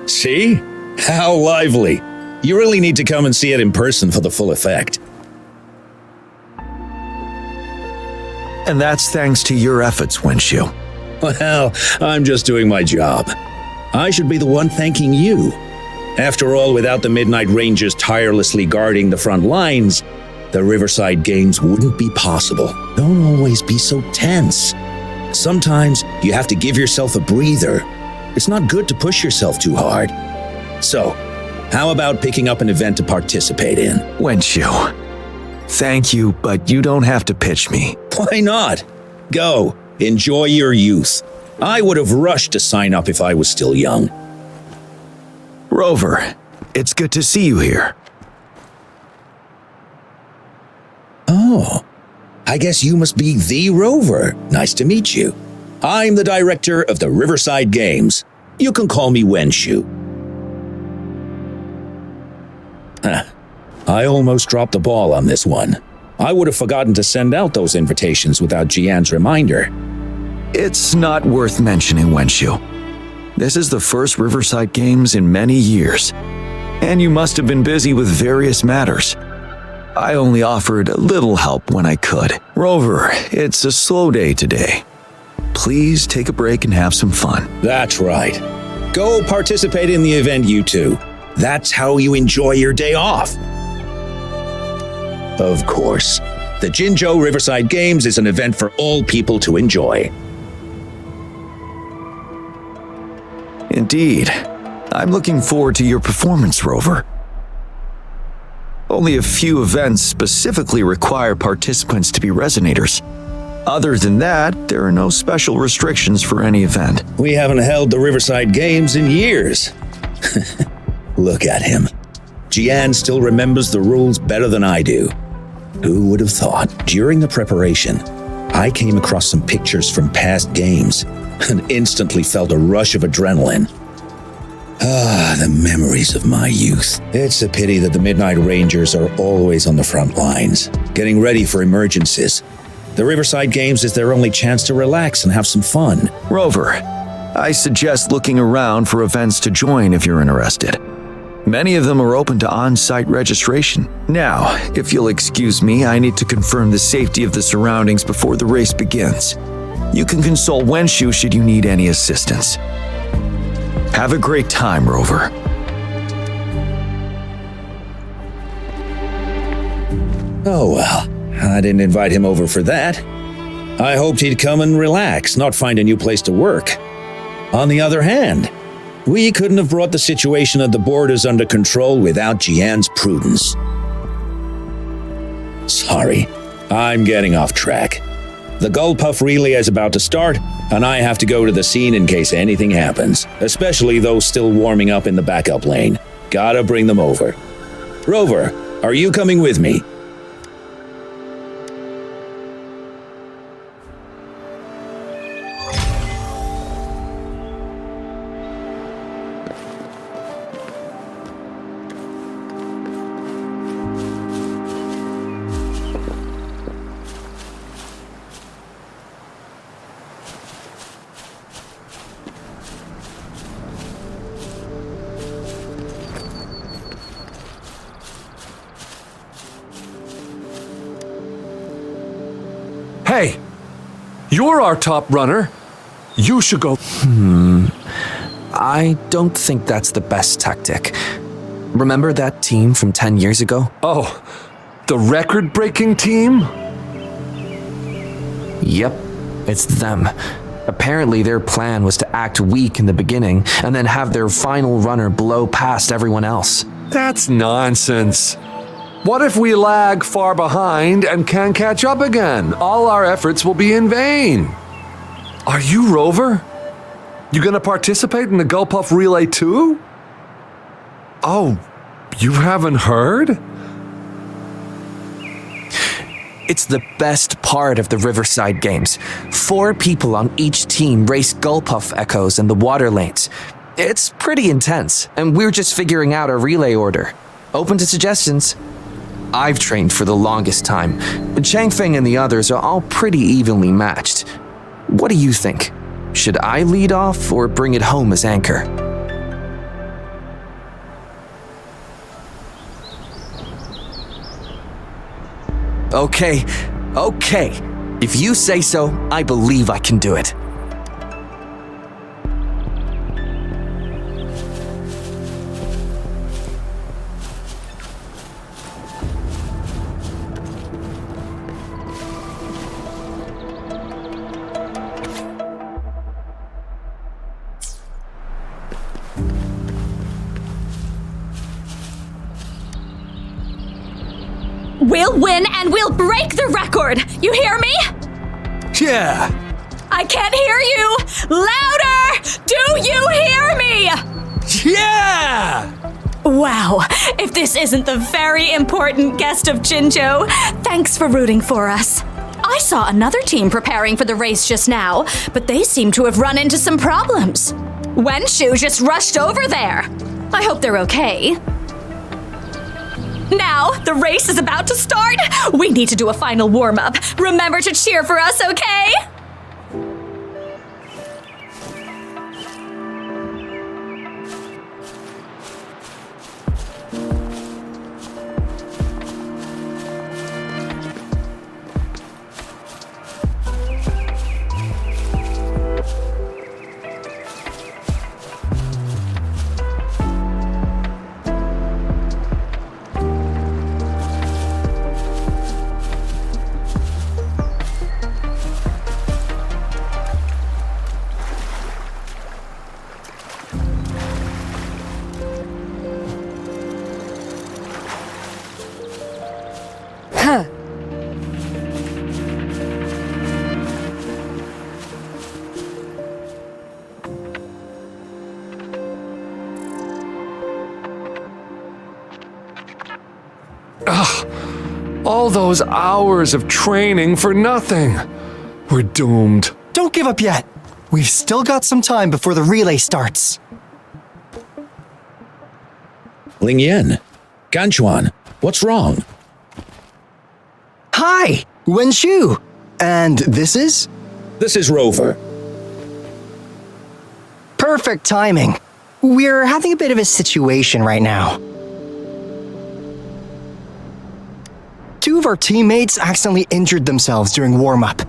See? How lively. You really need to come and see it in person for the full effect. And that's thanks to your efforts, Wenshu. Well, I'm just doing my job. I should be the one thanking you. After all, without the Midnight Rangers tirelessly guarding the front lines, the Riverside Games wouldn't be possible. Don't always be so tense. Sometimes you have to give yourself a breather. It's not good to push yourself too hard. So, how about picking up an event to participate in? Wenshu, thank you, but you don't have to pitch me. Why not? Go, enjoy your youth. I would have rushed to sign up if I was still young. Rover, it's good to see you here. Oh, I guess you must be the Rover. Nice to meet you. I'm the director of the Riverside Games. You can call me Wenshu. I almost dropped the ball on this one. I would have forgotten to send out those invitations without Jiyan's reminder. It's not worth mentioning, Wenshu. This is the first Riverside Games in many years, and you must have been busy with various matters. I only offered a little help when I could. Rover, it's a slow day today. Please take a break and have some fun. That's right. Go participate in the event, you two. That's how you enjoy your day off. Of course, the Jinjo Riverside Games is an event for all people to enjoy. Indeed. I'm looking forward to your performance, Rover. Only a few events specifically require participants to be Resonators. Other than that, there are no special restrictions for any event. We haven't held the Riverside Games in years. Look at him. Jiyan still remembers the rules better than I do. Who would have thought? During the preparation, I came across some pictures from past games and instantly felt a rush of adrenaline. Ah, the memories of my youth. It's a pity that the Midnight Rangers are always on the front lines, getting ready for emergencies. The Riverside Games is their only chance to relax and have some fun. Rover, I suggest looking around for events to join if you're interested. Many of them are open to on-site registration. Now, if you'll excuse me, I need to confirm the safety of the surroundings before the race begins. You can consult Wenshu should you need any assistance. Have a great time, Rover. Oh well, I didn't invite him over for that. I hoped he'd come and relax, not find a new place to work. On the other hand, we couldn't have brought the situation at the borders under control without Jiyan's prudence. Sorry, I'm getting off track. The Gullpuff relay is about to start, and I have to go to the scene in case anything happens, especially those still warming up in the backup lane. Gotta bring them over. Rover, are you coming with me? Hey, you're our top runner. You should go. I don't think that's the best tactic. Remember that team from 10 years ago? Oh, the record-breaking team? Yep, it's them. Apparently their plan was to act weak in the beginning and then have their final runner blow past everyone else. That's nonsense. What if we lag far behind and can't catch up again? All our efforts will be in vain. Are you Rover? You gonna participate in the Gullpuff Relay too? Oh, you haven't heard? It's the best part of the Riverside Games. 4 people on each team race Gulpuff Echoes in the water lanes. It's pretty intense, and we're just figuring out our relay order. Open to suggestions. I've trained for the longest time. Changfeng and the others are all pretty evenly matched. What do you think? Should I lead off or bring it home as anchor? Okay. If you say so, I believe I can do it. We'll win and we'll break the record! You hear me? Yeah! I can't hear you! Louder! Do you hear me? Yeah! Wow, if this isn't the very important guest of Jinzhou, thanks for rooting for us. I saw another team preparing for the race just now, but they seem to have run into some problems. Wenshu just rushed over there. I hope they're okay. Now, the race is about to start. We need to do a final warm-up. Remember to cheer for us, okay? All those hours of training for nothing. We're doomed. Don't give up yet. We've still got some time before the relay starts. Ling Yan, Ganchuan, what's wrong? Hi, Wenshu. And this is? This is Rover. Perfect timing. We're having a bit of a situation right now. 2 of our teammates accidentally injured themselves during warm-up.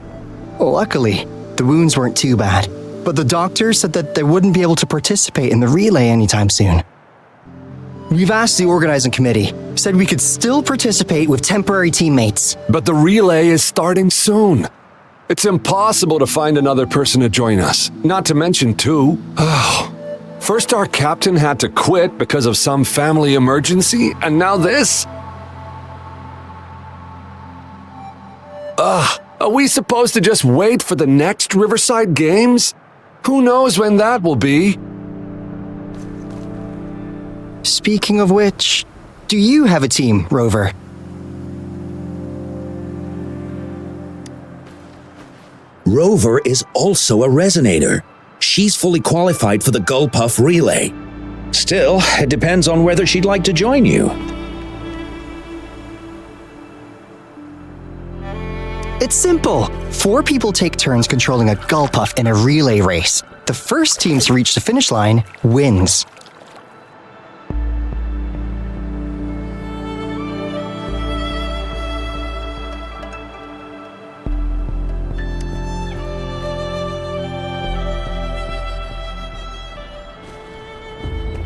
Luckily, the wounds weren't too bad, but the doctor said that they wouldn't be able to participate in the relay anytime soon. We've asked the organizing committee, said we could still participate with temporary teammates. But the relay is starting soon. It's impossible to find another person to join us, not to mention 2. First our captain had to quit because of some family emergency, and now this? Are we supposed to just wait for the next Riverside Games? Who knows when that will be? Speaking of which, do you have a team, Rover? Rover is also a resonator. She's fully qualified for the Gulpuff Relay. Still, it depends on whether she'd like to join you. It's simple. 4 people take turns controlling a Gulpuff in a relay race. The first team to reach the finish line wins.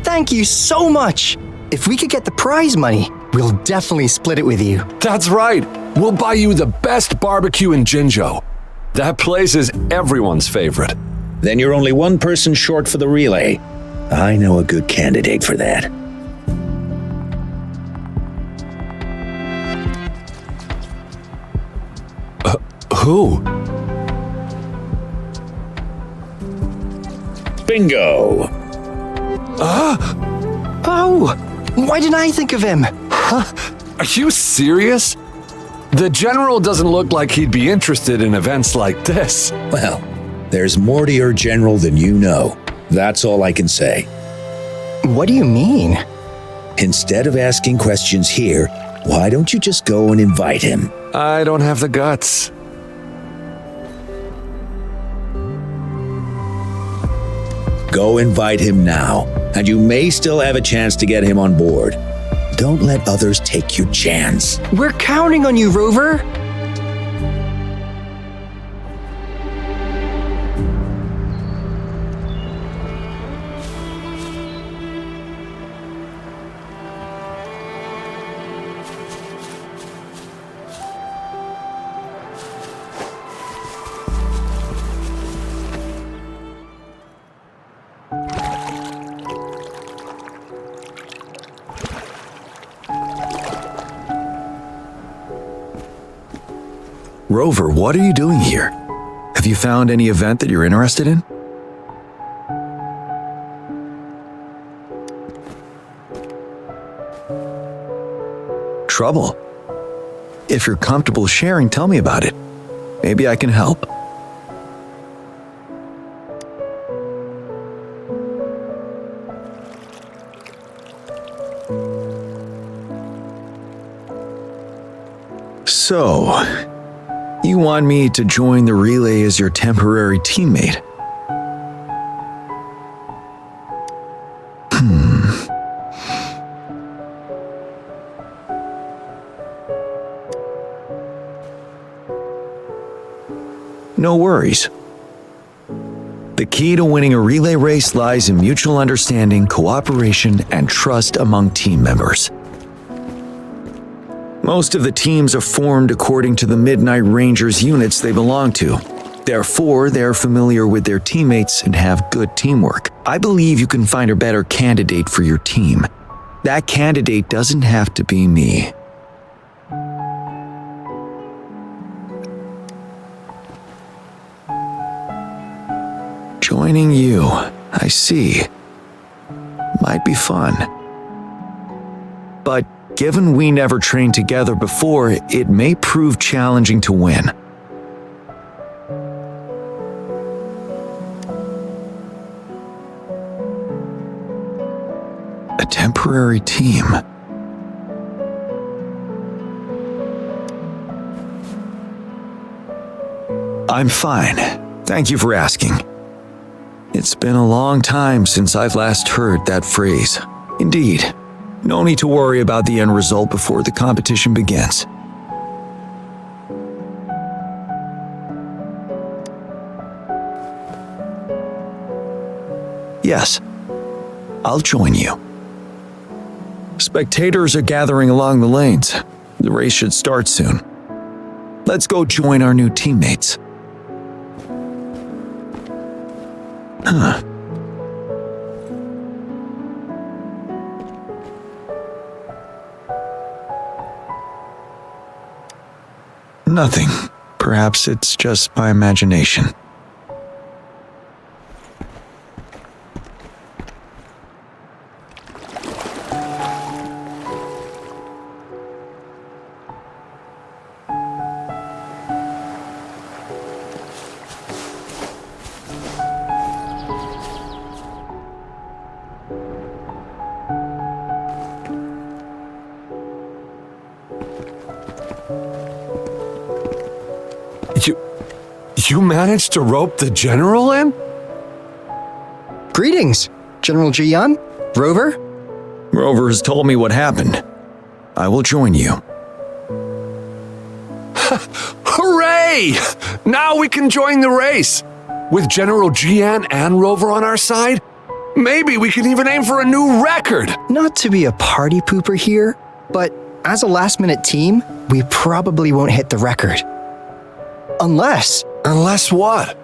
Thank you so much! If we could get the prize money, we'll definitely split it with you. That's right. We'll buy you the best barbecue in Jinzhou. That place is everyone's favorite. Then you're only 1 person short for the relay. I know a good candidate for that. Who? Bingo! Oh! Why didn't I think of him? Are you serious? The general doesn't look like he'd be interested in events like this. Well, there's more to your general than you know. That's all I can say. What do you mean? Instead of asking questions here, why don't you just go and invite him? I don't have the guts. Go invite him now, and you may still have a chance to get him on board. Don't let others take your chance. We're counting on you, Rover. Rover, what are you doing here? Have you found any event that you're interested in? Trouble? If you're comfortable sharing, tell me about it. Maybe I can help. So, you want me to join the relay as your temporary teammate? No worries. The key to winning a relay race lies in mutual understanding, cooperation, and trust among team members. Most of the teams are formed according to the Midnight Rangers units they belong to. Therefore, they're familiar with their teammates and have good teamwork. I believe you can find a better candidate for your team. That candidate doesn't have to be me. Joining you, I see. Might be fun. But given we never trained together before, it may prove challenging to win. A temporary team. I'm fine. Thank you for asking. It's been a long time since I've last heard that phrase. Indeed. No need to worry about the end result before the competition begins. Yes, I'll join you. Spectators are gathering along the lanes. The race should start soon. Let's go join our new teammates. Nothing. Perhaps it's just my imagination. You managed to rope the general in? Greetings, General Jiyan, Rover. Rover has told me what happened. I will join you. Hooray! Now we can join the race. With General Jiyan and Rover on our side, maybe we can even aim for a new record. Not to be a party pooper here, but as a last-minute team, we probably won't hit the record. Unless what?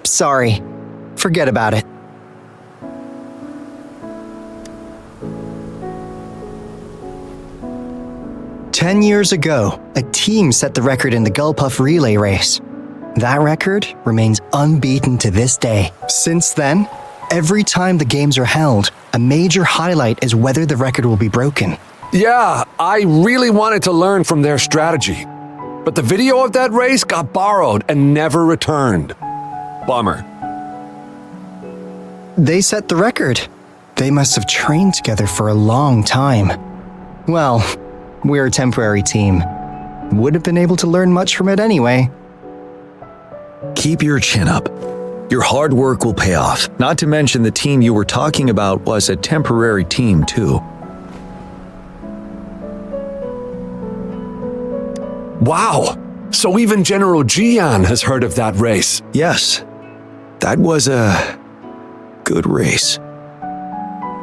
Sorry. Forget about it. "10 years ago, a team set the record in the Gulpuff relay race. That record remains unbeaten to this day. Since then, every time the games are held, a major highlight is whether the record will be broken. Yeah, I really wanted to learn from their strategy. But the video of that race got borrowed and never returned. Bummer. They set the record. They must have trained together for a long time. Well, we're a temporary team. Would have been able to learn much from it anyway. Keep your chin up. Your hard work will pay off. Not to mention the team you were talking about was a temporary team too. Wow! So even General Jiyan has heard of that race. Yes, that was a good race.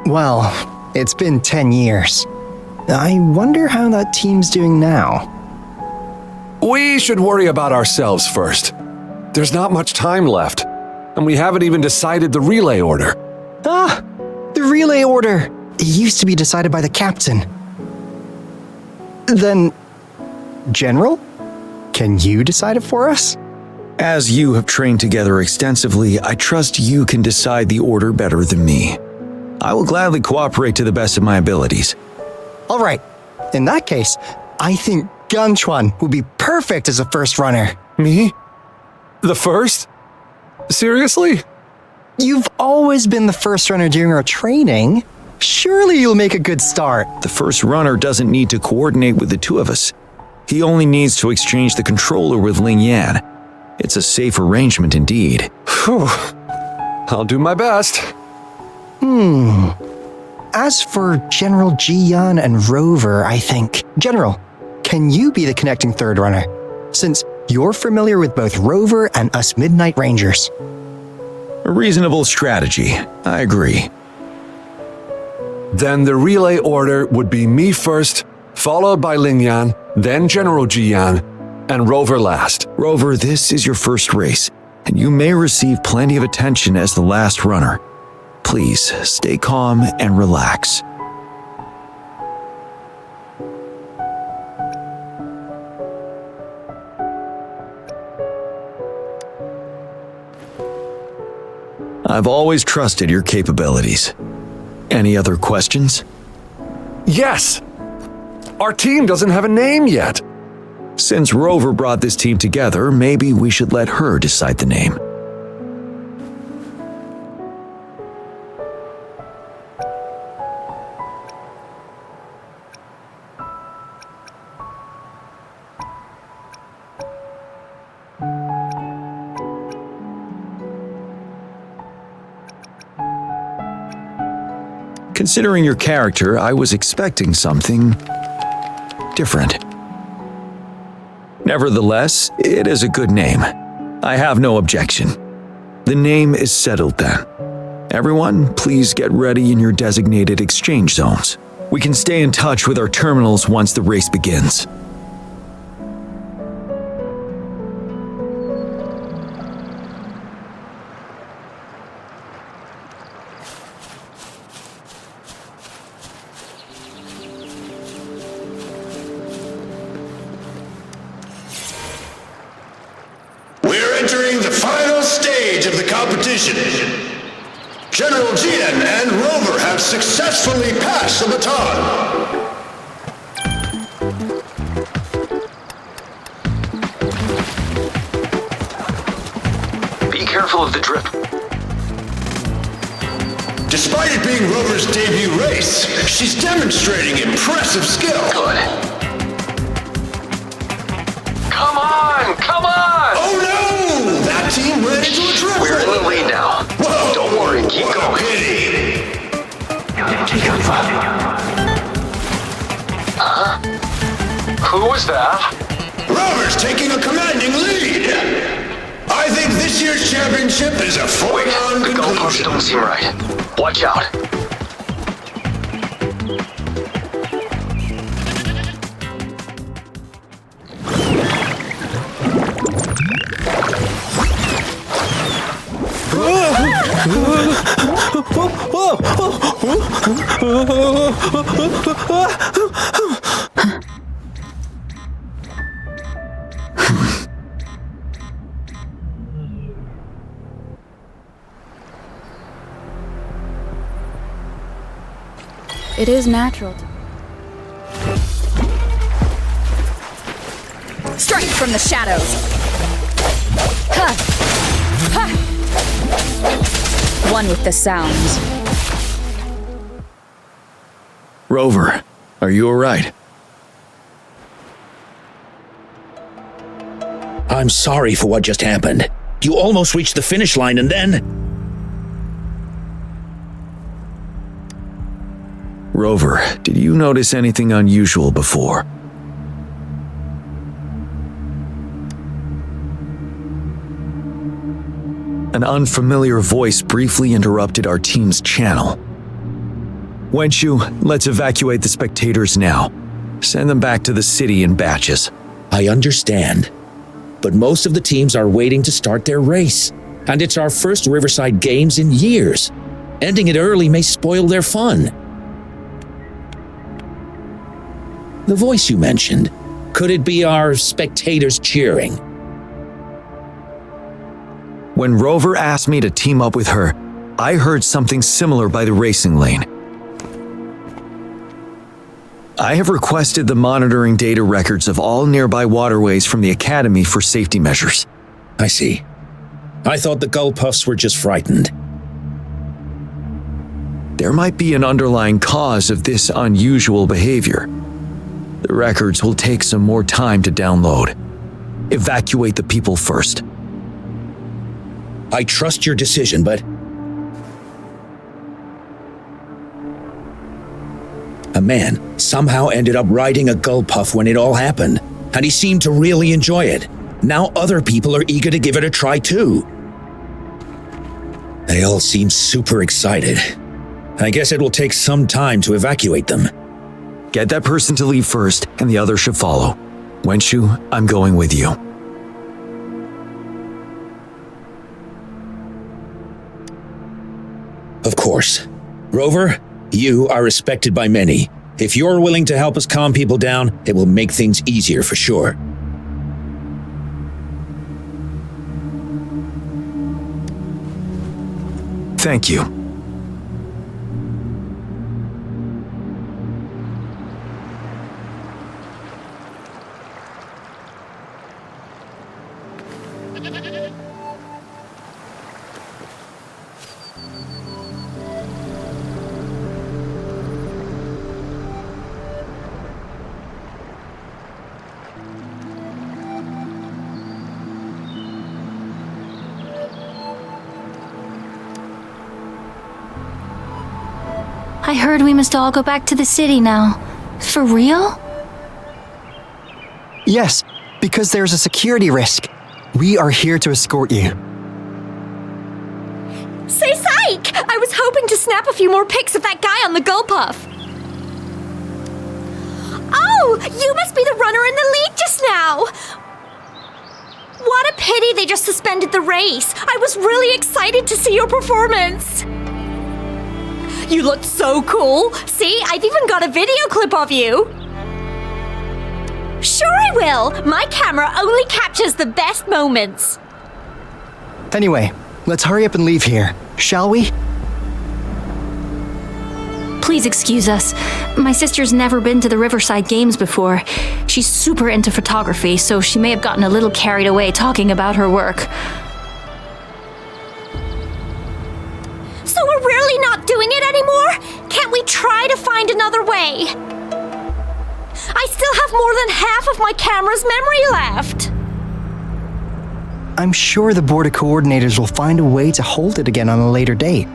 Well, it's been 10 years. I wonder how that team's doing now. We should worry about ourselves first. There's not much time left, and we haven't even decided the relay order. Ah, the relay order. It used to be decided by the captain. Then, General, can you decide it for us? As you have trained together extensively, I trust you can decide the order better than me. I will gladly cooperate to the best of my abilities. All right. In that case, I think Gunchuan would be perfect as a first runner. Me? The first? Seriously? You've always been the first runner during our training. Surely you'll make a good start. The first runner doesn't need to coordinate with the two of us. He only needs to exchange the controller with Jiyan. It's a safe arrangement indeed. Phew. I'll do my best. As for General Jiyan and Rover, I think. General, can you be the connecting third runner? Since you're familiar with both Rover and us Midnight Rangers. A reasonable strategy. I agree. Then the relay order would be me first, followed by Jiyan, then General Jiyan, and Rover last. Rover, this is your first race, and you may receive plenty of attention as the last runner. Please stay calm and relax. I've always trusted your capabilities. Any other questions? Yes! Our team doesn't have a name yet. Since Rover brought this team together, maybe we should let her decide the name. Considering your character, I was expecting something different. Nevertheless, it is a good name. I have no objection. The name is settled then. Everyone, please get ready in your designated exchange zones. We can stay in touch with our terminals once the race begins. Entering the final stage of the competition. General Jiyan and Rover have successfully passed the baton. Be careful of the drip. Despite it being Rover's debut race, she's demonstrating impressive skill. Good. Come on! Come on! Oh no! That team ran into a triple! We're in the lead now. Whoa! Don't worry, keep What a going. pity! Who was that? Rover's taking a commanding lead! I think this year's championship is a foregone The goalposts conclusion. don't seem right. Watch out. It is natural. Strike from the shadows. Huh. Huh. One with the sounds. Rover, are you alright? I'm sorry for what just happened. You almost reached the finish line and then... Rover, did you notice anything unusual before? An unfamiliar voice briefly interrupted our team's channel. Wenshu, let's evacuate the spectators now. Send them back to the city in batches. I understand. But most of the teams are waiting to start their race. And it's our first Riverside Games in years. Ending it early may spoil their fun. The voice you mentioned, could it be our spectators cheering? When Rover asked me to team up with her, I heard something similar by the racing lane. I have requested the monitoring data records of all nearby waterways from the Academy for safety measures. I see. I thought the gull puffs were just frightened. There might be an underlying cause of this unusual behavior. The records will take some more time to download. Evacuate the people first. I trust your decision, but... A man somehow ended up riding a gull puff when it all happened, and he seemed to really enjoy it. Now other people are eager to give it a try too. They all seem super excited. I guess it will take some time to evacuate them. Get that person to leave first, and the others should follow. Wenshu, I'm going with you. Of course. Rover, you are respected by many. If you're willing to help us calm people down, it will make things easier for sure. Thank you. I heard we must all go back to the city now. For real? Yes, because there's a security risk. We are here to escort you. Say psych! I was hoping to snap a few more pics of that guy on the gull puff. Oh, you must be the runner in the lead just now. What a pity they just suspended the race. I was really excited to see your performance. You looked so cool. See, I've even got a video clip of you. Sure I will. My camera only captures the best moments. Anyway, let's hurry up and leave here, shall we? Please excuse us. My sister's never been to the Riverside Games before. She's super into photography, so she may have gotten a little carried away talking about her work. So we're really not doing it anymore? Can't we try to find another way? I still have more than half of my camera's memory left. I'm sure the board of coordinators will find a way to hold it again on a later date.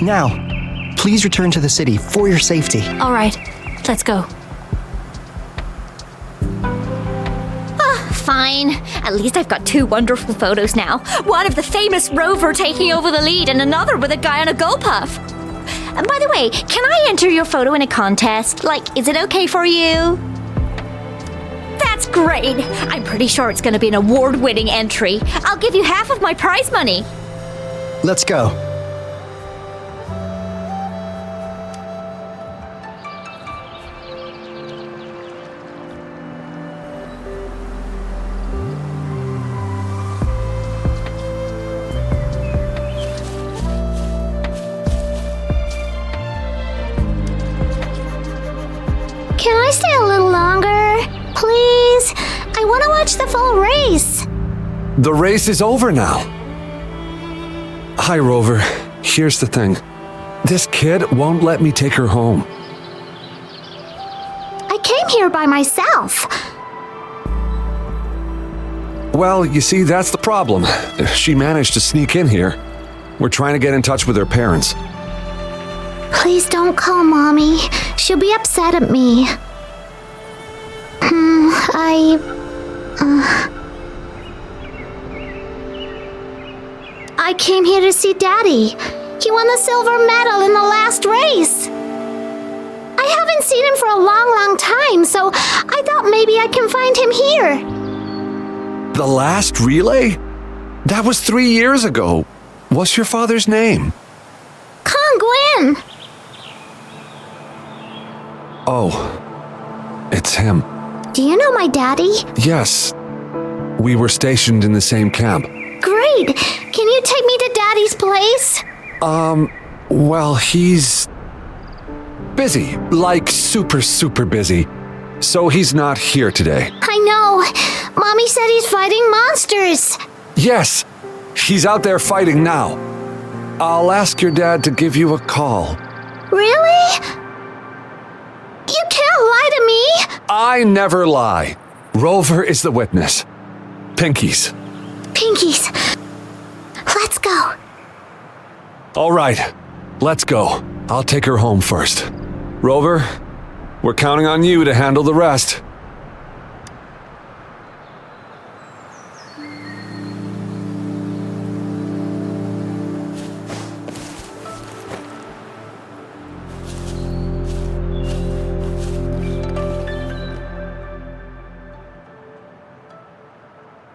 Now, please return to the city for your safety. All right, let's go. Fine. At least I've got two wonderful photos now. One of the famous Rover taking over the lead and another with a guy on a gull puff. And by the way, can I enter your photo in a contest? Like, is it okay for you? That's great. I'm pretty sure it's going to be an award-winning entry. I'll give you half of my prize money. Let's go. Can I stay a little longer? Please? I want to watch the full race. The race is over now. Hi, Rover. Here's the thing. This kid won't let me take her home. I came here by myself. Well, you see, that's the problem. She managed to sneak in here. We're trying to get in touch with her parents. Please don't call Mommy. She'll be upset at me. I came here to see Daddy. He won the silver medal in the last race. I haven't seen him for a long, long time, so I thought maybe I can find him here. The last relay? That was 3 years ago. What's your father's name? Gwen. Oh, it's him. Do you know my daddy? Yes. We were stationed in the same camp. Great. Can you take me to Daddy's place? Well, he's busy. Like super busy. So he's not here today. I know. Mommy said he's fighting monsters. Yes, he's out there fighting now. I'll ask your dad to give you a call. Really? You can't lie to me. I never lie. Rover is the witness. Pinkies. Pinkies. Let's go. All right, let's go. I'll take her home first. Rover, we're counting on you to handle the rest.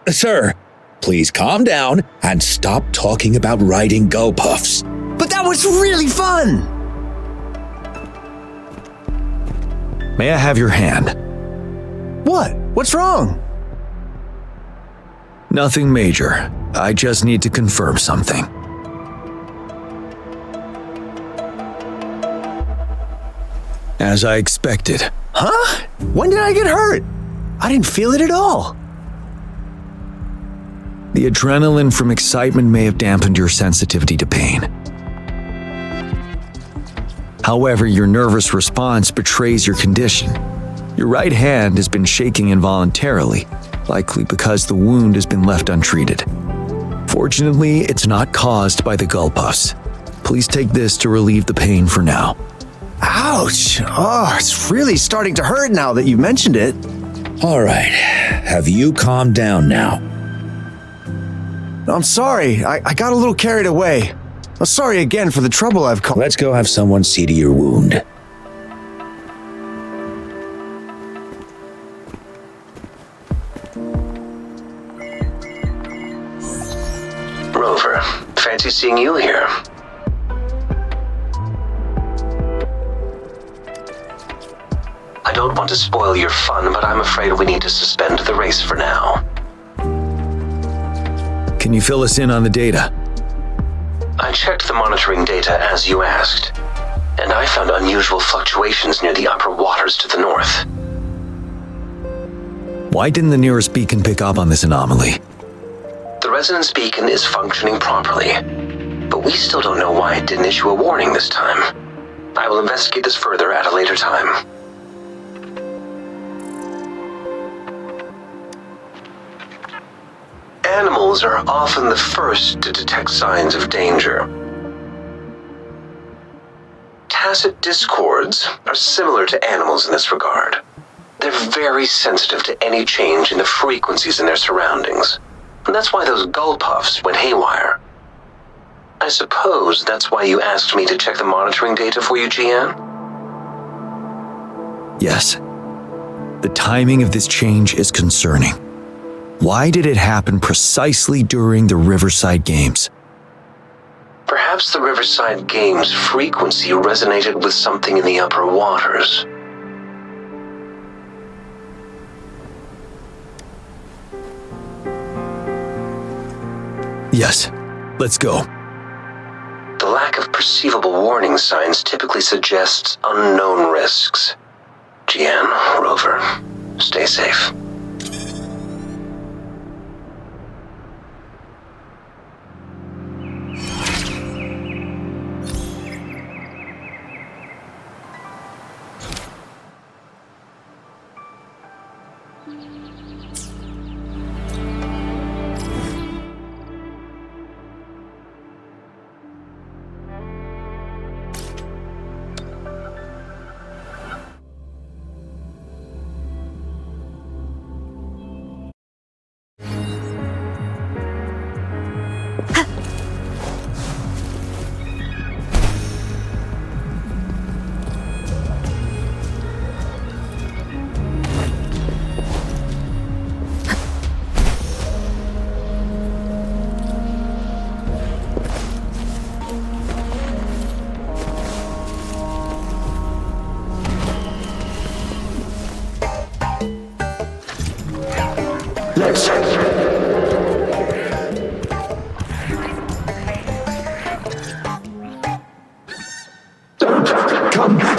Sir, please calm down and stop talking about riding go puffs. But that was really fun! May I have your hand? What? What's wrong? Nothing major. I just need to confirm something. As I expected. Huh? When did I get hurt? I didn't feel it at all. The adrenaline from excitement may have dampened your sensitivity to pain. However, your nervous response betrays your condition. Your right hand has been shaking involuntarily, likely because the wound has been left untreated. Fortunately, it's not caused by the gull puffs. Please take this to relieve the pain for now. Ouch! Oh, it's really starting to hurt now that you mentioned it. All right, have you calmed down now? I'm sorry, I got a little carried away. I'm sorry again for the trouble I've caused. Let's go have someone see to your wound. Rover, fancy seeing you here. I don't want to spoil your fun, but I'm afraid we need to suspend the race for now. Can you fill us in on the data? I checked the monitoring data as you asked, and I found unusual fluctuations near the upper waters to the north. Why didn't the nearest beacon pick up on this anomaly? The resonance beacon is functioning properly, but we still don't know why it didn't issue a warning this time. I will investigate this further at a later time. Animals are often the first to detect signs of danger. Tacit discords are similar to animals in this regard. They're very sensitive to any change in the frequencies in their surroundings. And that's why those gull puffs went haywire. I suppose that's why you asked me to check the monitoring data for you, Jiyan? Yes. The timing of this change is concerning. Why did it happen precisely during the Riverside Games? Perhaps the Riverside Games' frequency resonated with something in the upper waters. Yes, let's go. The lack of perceivable warning signs typically suggests unknown risks. Jiyan, Rover, stay safe. Come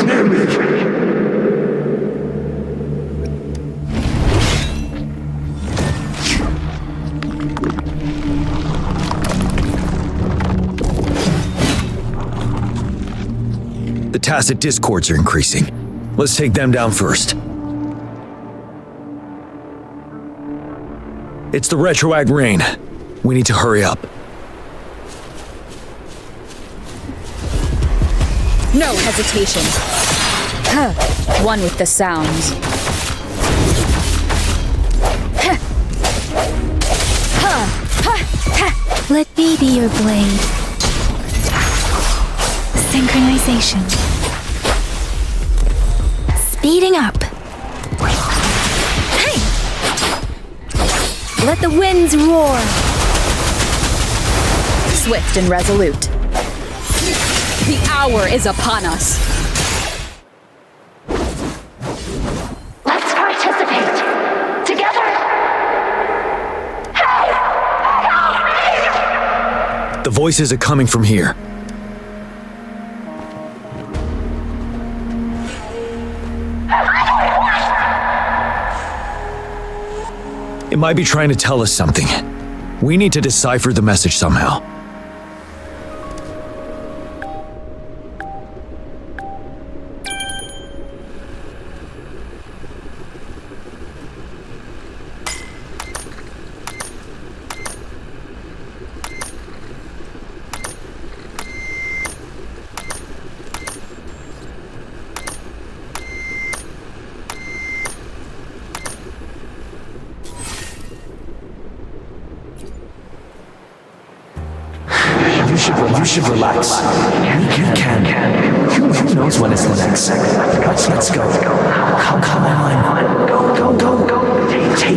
near me. The tacit discords are increasing. Let's take them down first. It's the retroact rain. We need to hurry up. No hesitation. One with the sounds. Let me be your blade. Synchronization. Speeding up. Hey! Let the winds roar. Swift and resolute. The hour is upon us. Let's participate. Together. Hey! Help me! The voices are coming from here. It might be trying to tell us something. We need to decipher the message somehow. You should relax. You can. Who knows when it's the next? Let's go. Come on. Go.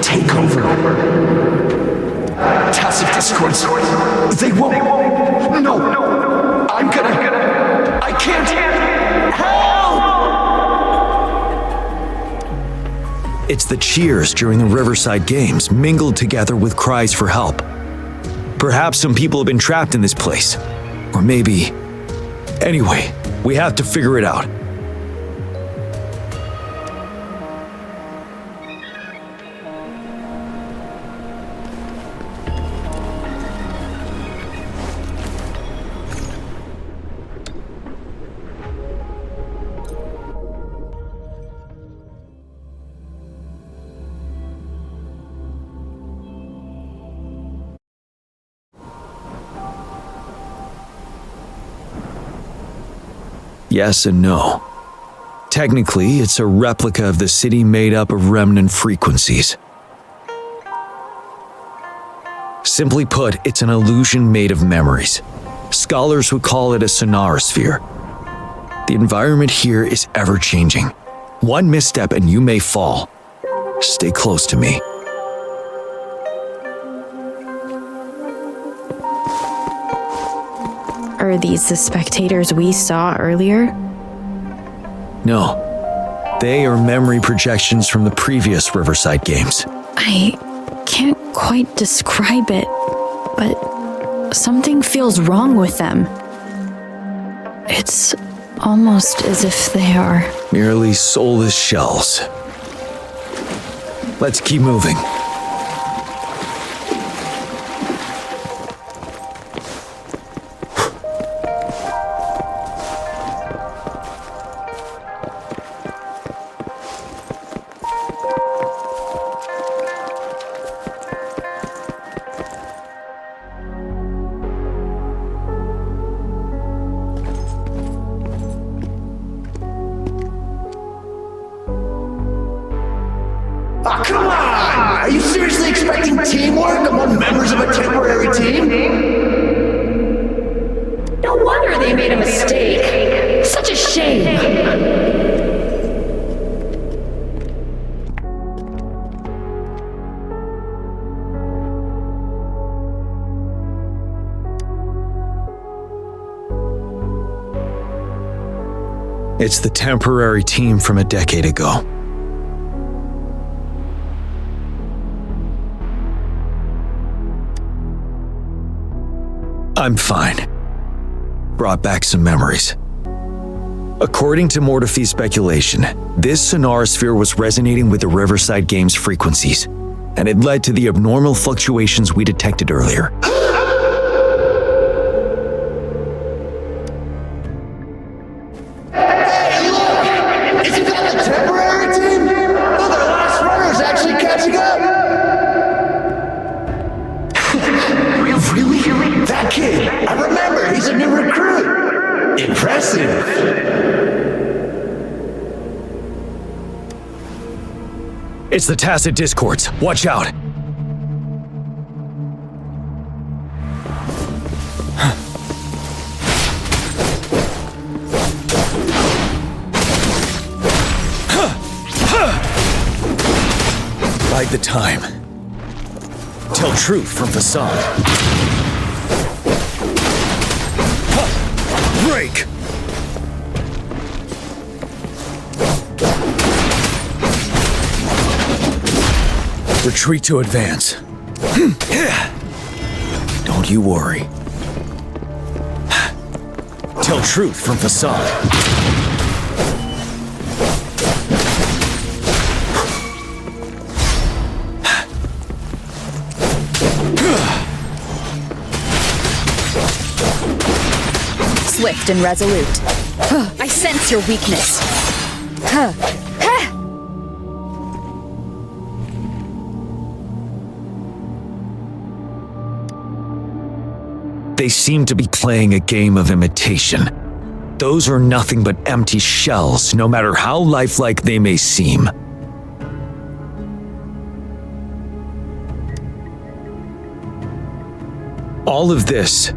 Take over. Tacit discords. They won't. No. I can't. Help! It's the cheers during the Riverside Games mingled together with cries for help. Perhaps some people have been trapped in this place. Or maybe... Anyway, we have to figure it out. Yes and no. Technically, it's a replica of the city made up of remnant frequencies. Simply put, it's an illusion made of memories. Scholars would call it a sonorosphere. The environment here is ever-changing. One misstep and you may fall. Stay close to me. Are these the spectators we saw earlier? No. They are memory projections from the previous Riverside Games. I can't quite describe it, but something feels wrong with them. It's almost as if they are Merely soulless shells. Let's keep moving. Oh, come on! Are you seriously expecting teamwork among members of a temporary team? No wonder they made a mistake. Such a shame. It's the temporary team from a decade ago. I'm fine. Brought back some memories. According to Mortefy's speculation, this sonosphere was resonating with the Riverside Games frequencies, and it led to the abnormal fluctuations we detected earlier. It's the Tacit Discords. Watch out! Bide the time. Tell truth from facade. Break! Retreat to advance. Don't you worry. Tell truth from facade. Swift and resolute. I sense your weakness. They seem to be playing a game of imitation. Those are nothing but empty shells, no matter how lifelike they may seem. All of this,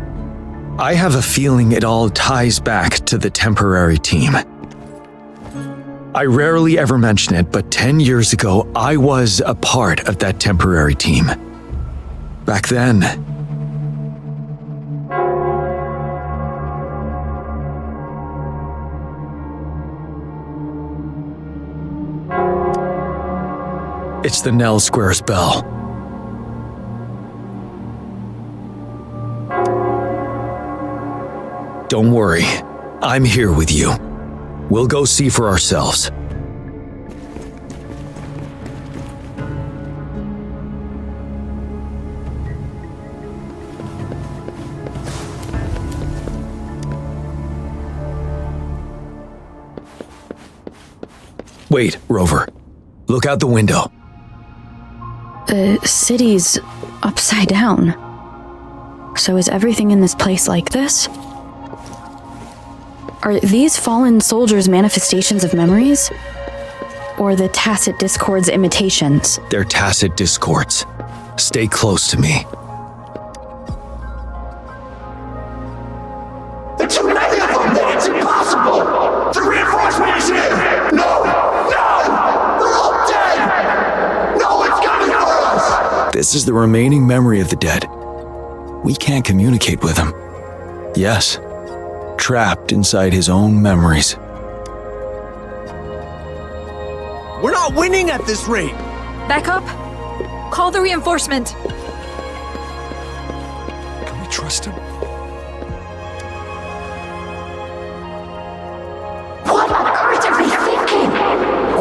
I have a feeling it all ties back to the temporary team. I rarely ever mention it, but 10 years ago, I was a part of that temporary team. Back then, it's the Nell Squares bell. Don't worry, I'm here with you. We'll go see for ourselves. Wait, Rover. Look out the window. The city's upside down. So is everything in this place like this? Are these fallen soldiers manifestations of memories? Or the Tacit Discords imitations? They're Tacit Discords. Stay close to me. There are too many of them! It's impossible! The reinforcement is here! No! No! They're all dead! No one's coming for us! This is the remaining memory of the dead. We can't communicate with him. Yes, trapped inside his own memories. We're not winning at this rate! Back up! Call the reinforcement! Can we trust him? What on earth are they thinking?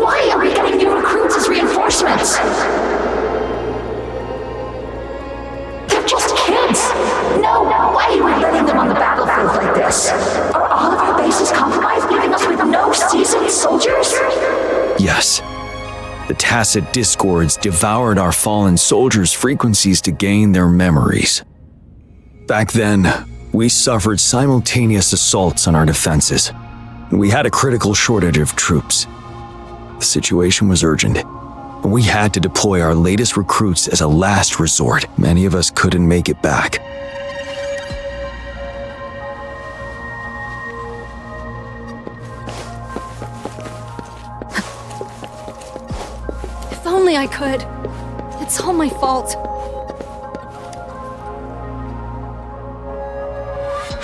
Why are we getting new recruits as reinforcements? They're just kids! No way we're letting them on the battlefield like this! Are all of our bases compromised, leaving us with no seasoned soldiers? Yes. The Tacit Discords devoured our fallen soldiers' frequencies to gain their memories. Back then, we suffered simultaneous assaults on our defenses, and we had a critical shortage of troops. The situation was urgent, and We had to deploy our latest recruits as a last resort. Many of us couldn't make it back. If only I could. It's all my fault.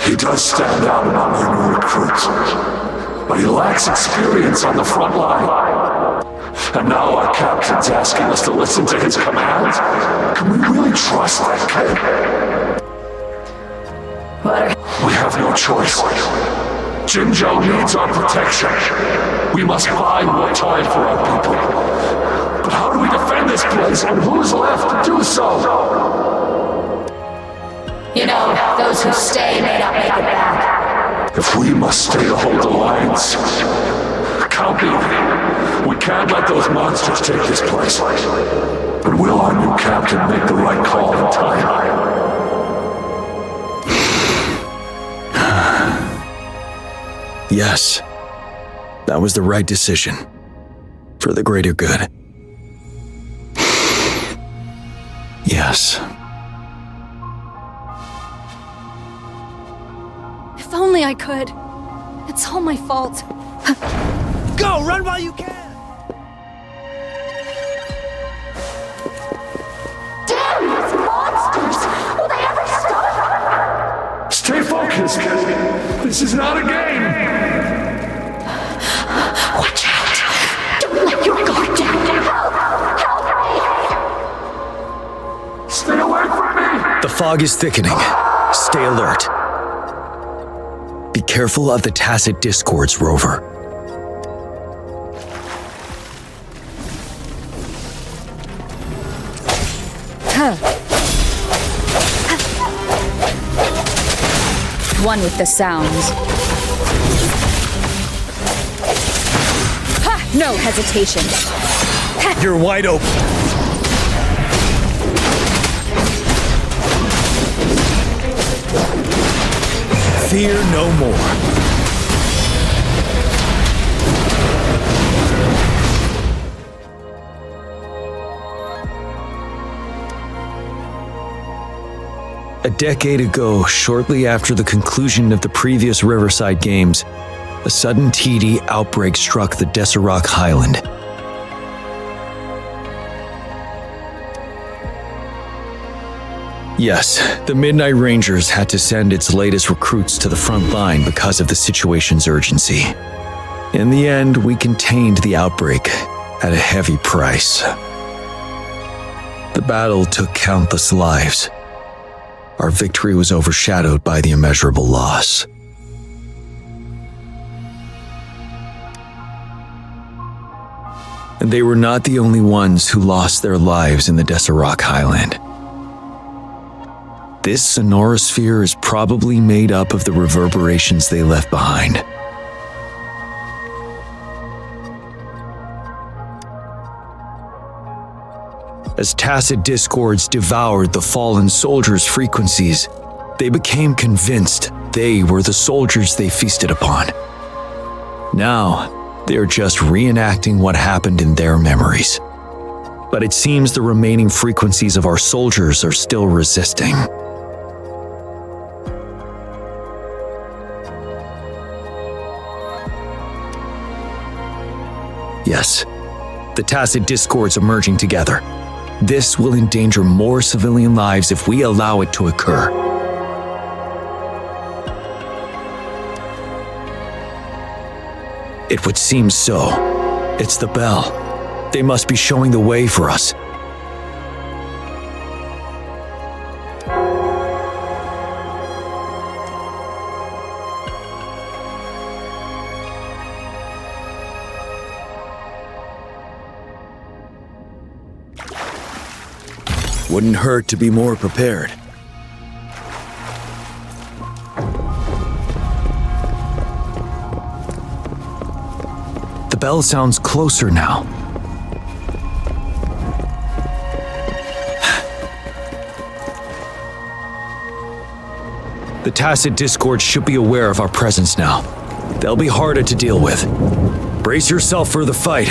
He does stand out among your new recruits, but he lacks experience on the front line. And now our captain's asking us to listen to his commands? Can we really trust that kid? We have no choice. Jinzhou needs our protection. We must buy more time for our people. But how do we defend this place, and who's left to do so? You know, those who stay may not make it back. If we must stay to hold the lines, count me. We can't let those monsters take this place. But will our new captain make the right call in time? Yes, that was the right decision. For the greater good. Yes. If only I could. It's all my fault. Go! Run while you can! Damn these monsters! Will they ever stop? Stay focused, kid. This is not a game. Watch out! Don't let your guard down! Help me! Stay away from me! The fog is thickening. Stay alert. Be careful of the tacit discords, Rover. One with the sounds. Ha! No hesitation. Ha! You're wide open. Fear no more. A decade ago, shortly after the conclusion of the previous Riverside Games, a sudden TD outbreak struck the Desirok Highland. Yes, the Midnight Rangers had to send its latest recruits to the front line because of the situation's urgency. In the end, we contained the outbreak at a heavy price. The battle took countless lives. Our victory was overshadowed by the immeasurable loss. And they were not the only ones who lost their lives in the Desirok Highland. This sonorosphere is probably made up of the reverberations they left behind. As tacit discords devoured the fallen soldiers' frequencies, they became convinced they were the soldiers they feasted upon. Now, they're just reenacting what happened in their memories. But it seems the remaining frequencies of our soldiers are still resisting. Yes, the tacit discords emerging together. This will endanger more civilian lives if we allow it to occur. It would seem so. It's the bell. They must be showing the way for us. Wouldn't hurt to be more prepared. The bell sounds closer now. The tacit discord should be aware of our presence now. They'll be harder to deal with. Brace yourself for the fight.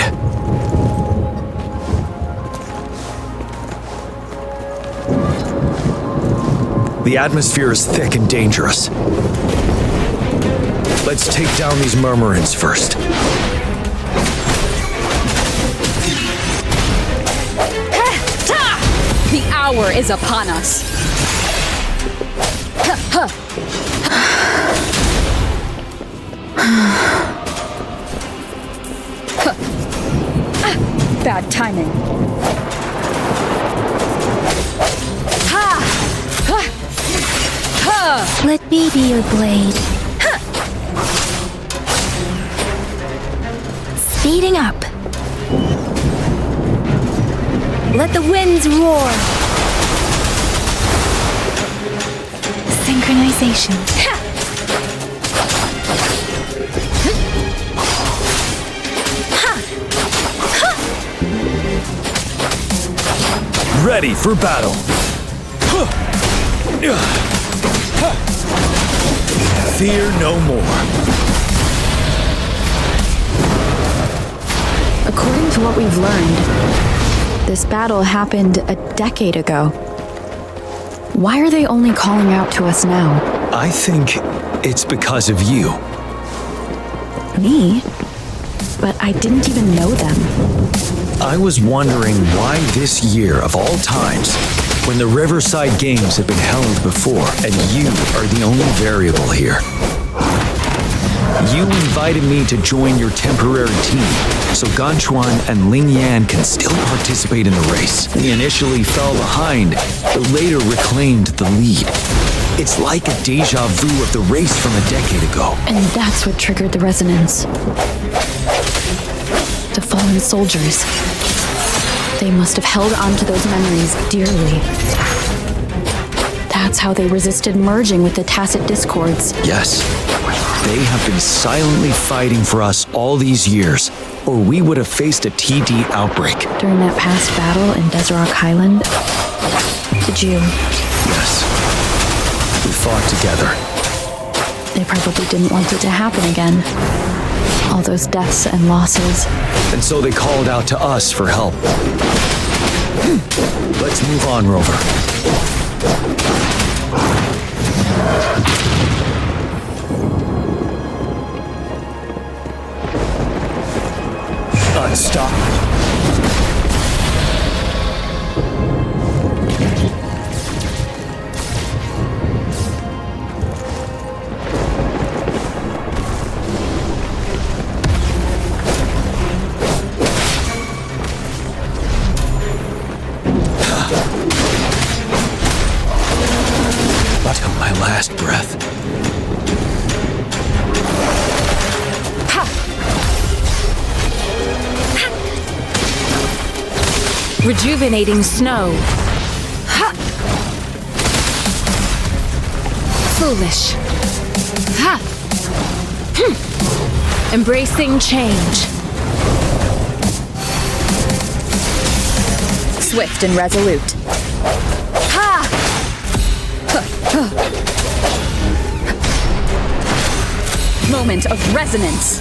The atmosphere is thick and dangerous. Let's take down these murmurins first. The hour is upon us. Bad timing. Let me be your blade. Speeding up. Let the winds roar. Synchronization. Ready for battle. Fear no more. According to what we've learned, this battle happened a decade ago. Why are they only calling out to us now? I think it's because of you. Me? But I didn't even know them. I was wondering why this year of all times, when the Riverside Games have been held before, and you are the only variable here. You invited me to join your temporary team, so Ganchuan and Ling Yan can still participate in the race. We initially fell behind, but later reclaimed the lead. It's like a deja vu of the race from a decade ago. And that's what triggered the resonance. The fallen soldiers. They must have held on to those memories dearly. That's how they resisted merging with the tacit discords. Yes. They have been silently fighting for us all these years, or we would have faced a TD outbreak. During that past battle in Desrock Highland, did you? Yes. We fought together. They probably didn't want it to happen again. All those deaths and losses. And so they called out to us for help. Let's move on, Rover. Unstoppable. Till my last breath. Rejuvenating snow. Foolish. Embracing change. Swift and resolute. Moment of resonance.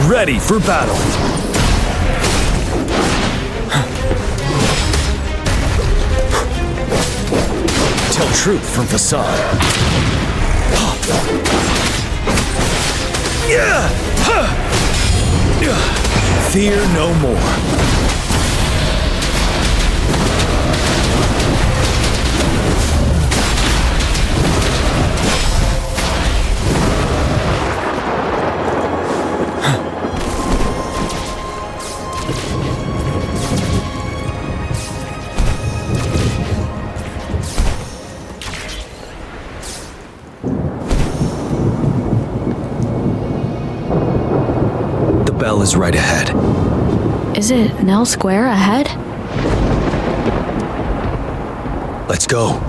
Ready for battle. Tell truth from facade. Fear no more. Bell is right ahead. Is it Nell Square ahead? Let's go.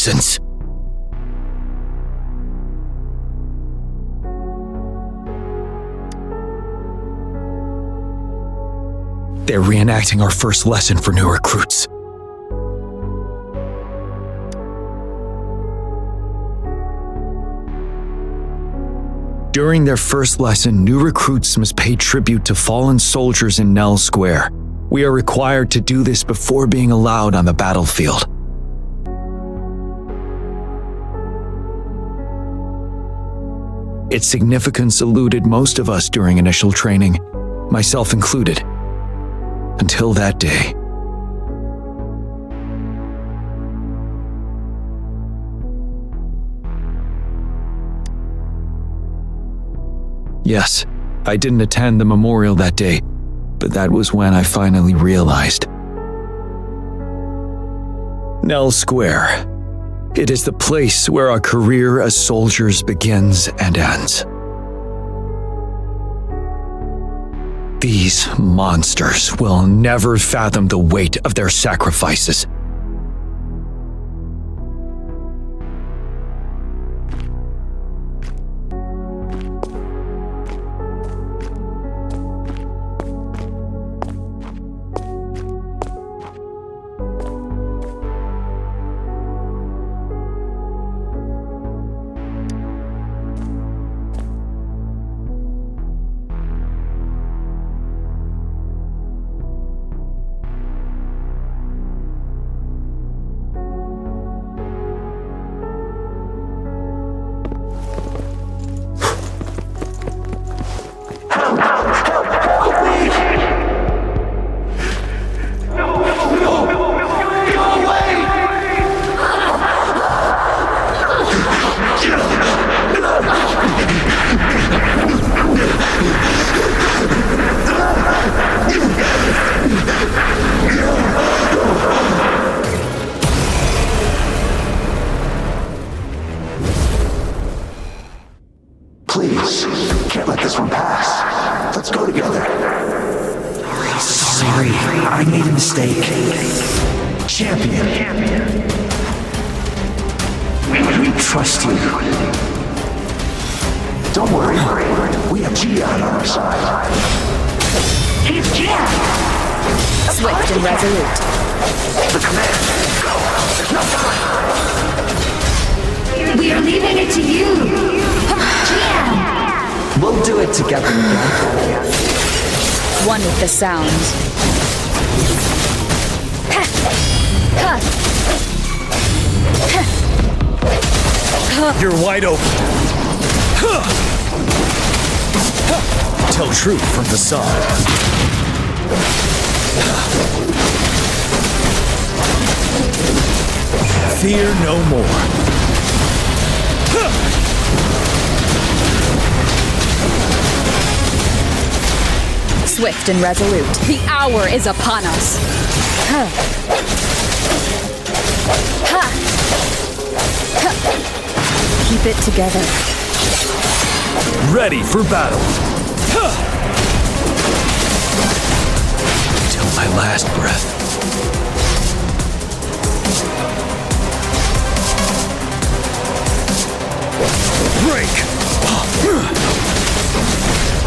nonsense. They're reenacting our first lesson for new recruits. During their first lesson, new recruits must pay tribute to fallen soldiers in Nell Square. We are required to do this before being allowed on the battlefield. Its significance eluded most of us during initial training, myself included, until that day. Yes, I didn't attend the memorial that day, but that was when I finally realized. Nell Square. It is the place where our career as soldiers begins and ends. These monsters will never fathom the weight of their sacrifices. Please, can't let this one pass. Let's go together. Sorry, I made a mistake. Champion. We trust you. Don't worry, we have Jiyan on our side. He's Jiyan! Swift and resolute. The command. Go! There's no time! We are leaving it to you. Jiyan! We'll do it together again. One with the sounds. You're wide open. Tell truth from facade. Fear no more. Swift and resolute. The hour is upon us. Keep it together. Ready for battle. Till my last breath. Break!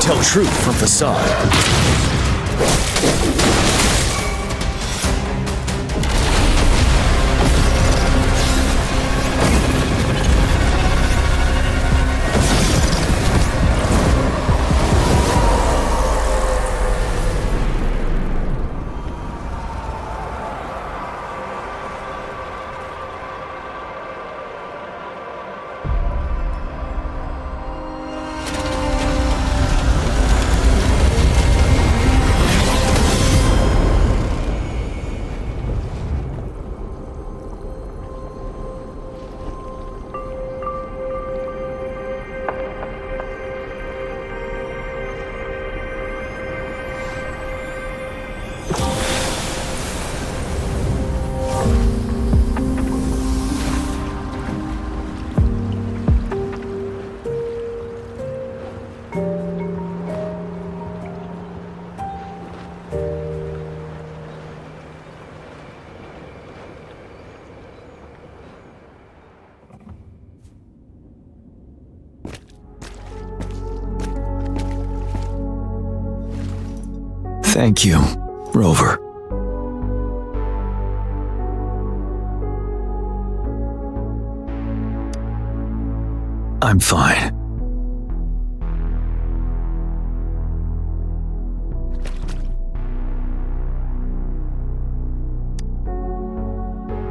Tell truth from facade. Thank you, Rover. I'm fine.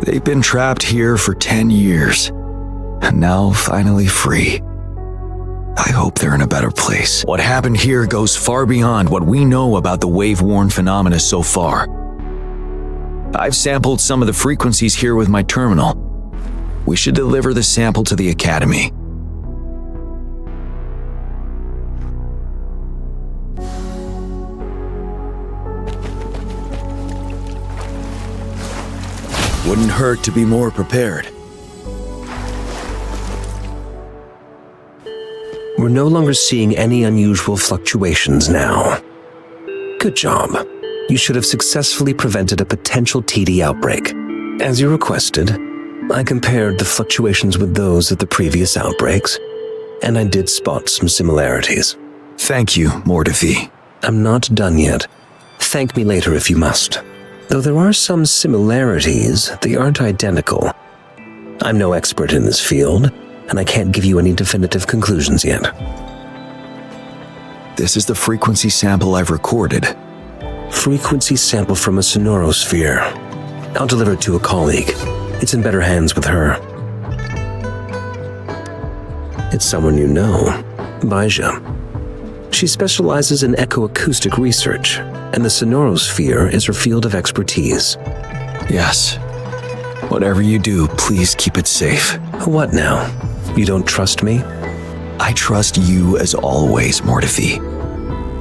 They've been trapped here for 10 years, and now finally free. I hope they're in a better place. What happened here goes far beyond what we know about the wave-worn phenomena so far. I've sampled some of the frequencies here with my terminal. We should deliver the sample to the Academy. Wouldn't hurt to be more prepared. We're no longer seeing any unusual fluctuations now. Good job. You should have successfully prevented a potential TD outbreak. As you requested, I compared the fluctuations with those of the previous outbreaks, and I did spot some similarities. Thank you, Mordefi. I'm not done yet. Thank me later if you must. Though there are some similarities, they aren't identical. I'm no expert in this field, and I can't give you any definitive conclusions yet. This is the frequency sample I've recorded. Frequency sample from a sonorosphere. I'll deliver it to a colleague. It's in better hands with her. It's someone you know, Baija. She specializes in echoacoustic research, and the sonorosphere is her field of expertise. Yes. Whatever you do, please keep it safe. What now? You don't trust me? I trust you as always, Mordefi.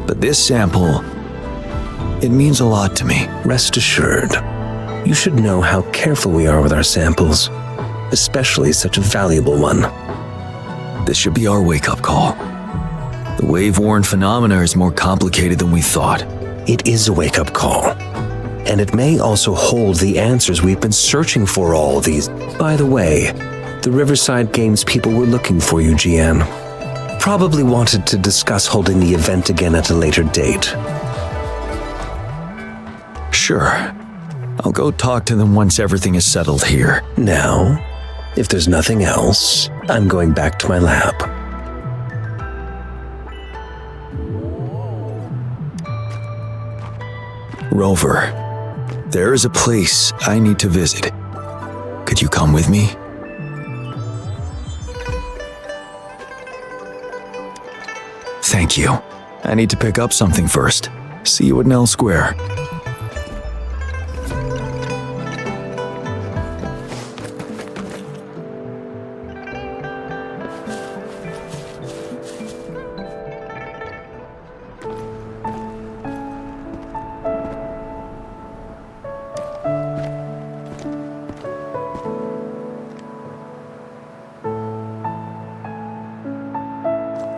But this sample, it means a lot to me. Rest assured, you should know how careful we are with our samples, especially such a valuable one. This should be our wake-up call. The wave-worn phenomena is more complicated than we thought. It is a wake-up call. And it may also hold the answers we've been searching for all these. By the way, the Riverside Games people were looking for you, Jiyan. Probably wanted to discuss holding the event again at a later date. Sure. I'll go talk to them once everything is settled here. Now, if there's nothing else, I'm going back to my lab. Rover, there is a place I need to visit. Could you come with me? Thank you. I need to pick up something first. See you at Nell Square.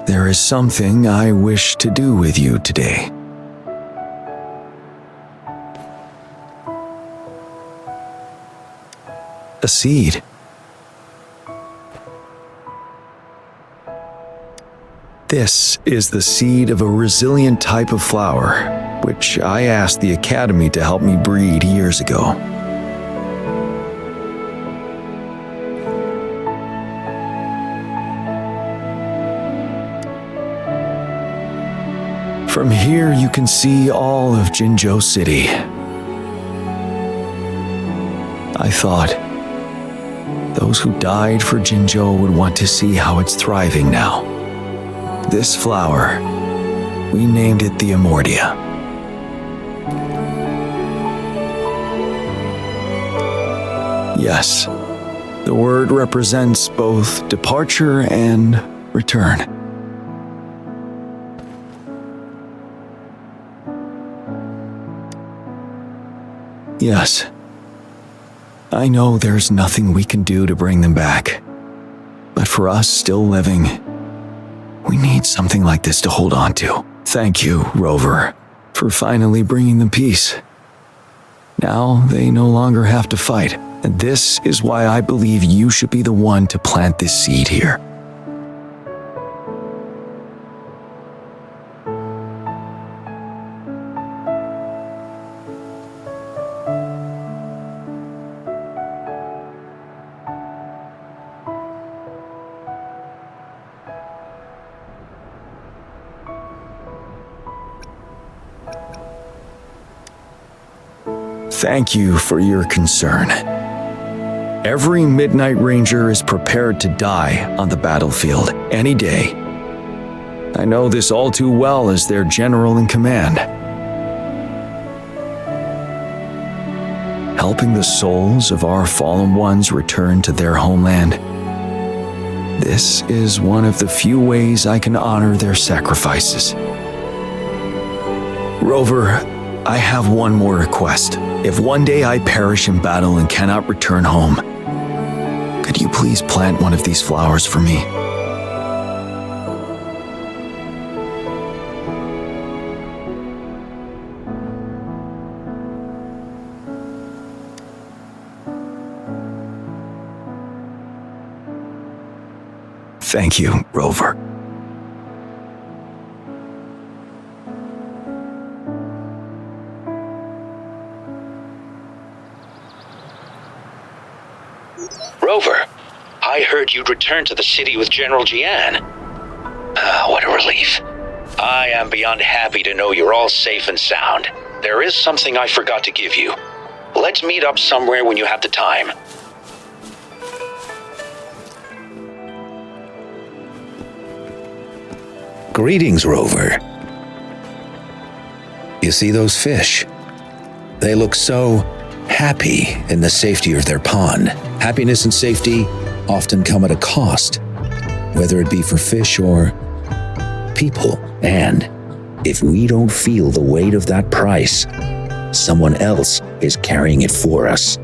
There is something I wish to do with you today. A seed. This is the seed of a resilient type of flower, which I asked the Academy to help me breed years ago. From here, you can see all of Jinzhou City. I thought those who died for Jinzhou would want to see how it's thriving now. This flower, we named it the Amordia. Yes, the word represents both departure and return. Yes, I know there's nothing we can do to bring them back. But for us still living, we need something like this to hold on to. Thank you, Rover, for finally bringing them peace. Now they no longer have to fight, and this is why I believe you should be the one to plant this seed here. Thank you for your concern. Every Midnight Ranger is prepared to die on the battlefield any day. I know this all too well as their general in command. Helping the souls of our fallen ones return to their homeland. This is one of the few ways I can honor their sacrifices. Rover, I have one more request. If one day I perish in battle and cannot return home, could you please plant one of these flowers for me? Thank you, Rover. Rover, I heard you'd returned to the city with General Jiyan. What a relief. I am beyond happy to know you're all safe and sound. There is something I forgot to give you. Let's meet up somewhere when you have the time. Greetings, Rover. You see those fish? They look so happy in the safety of their pond. Happiness and safety often come at a cost, whether it be for fish or people. And if we don't feel the weight of that price, someone else is carrying it for us.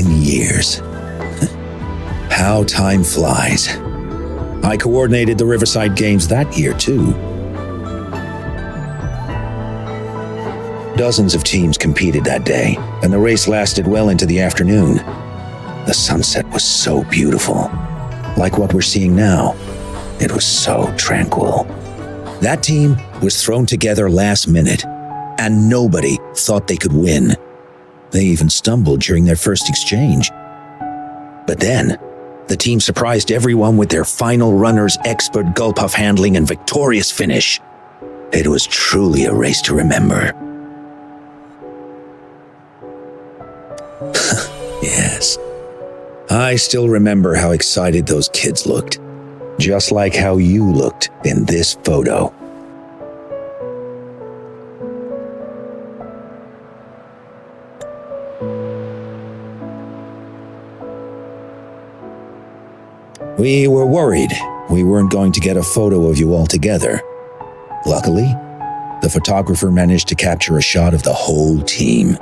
Years. How time flies. I coordinated the Riverside Games that year, too. Dozens of teams competed that day, and the race lasted well into the afternoon. The sunset was so beautiful. Like what we're seeing now, it was so tranquil. That team was thrown together last minute, and nobody thought they could win. They even stumbled during their first exchange. But then, the team surprised everyone with their final runner's expert gulp-puff handling and victorious finish. It was truly a race to remember. Yes. I still remember how excited those kids looked. Just like how you looked in this photo. We were worried we weren't going to get a photo of you all together. Luckily, the photographer managed to capture a shot of the whole team.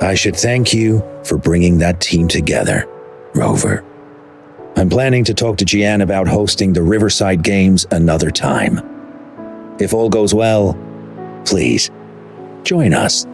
I should thank you for bringing that team together, Rover. I'm planning to talk to Jiyan about hosting the Riverside Games another time. If all goes well, please, join us.